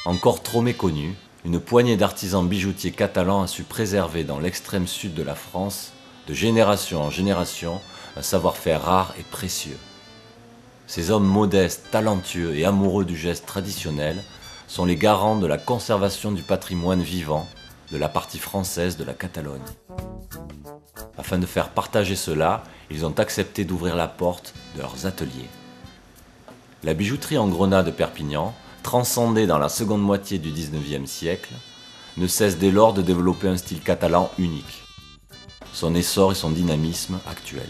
Encore trop méconnu, une poignée d'artisans bijoutiers catalans a su préserver dans l'extrême sud de la France, de génération en génération, un savoir-faire rare et précieux. Ces hommes modestes, talentueux et amoureux du geste traditionnel sont les garants de la conservation du patrimoine vivant de la partie française de la Catalogne. Afin de faire partager cela, ils ont accepté d'ouvrir la porte de leurs ateliers. La bijouterie en grenat de Perpignan, transcendée dans la seconde moitié du XIXe siècle, ne cesse dès lors de développer un style catalan unique, son essor et son dynamisme actuel.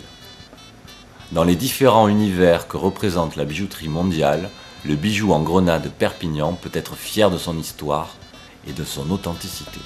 Dans les différents univers que représente la bijouterie mondiale, le bijou en grenat de Perpignan peut être fier de son histoire et de son authenticité.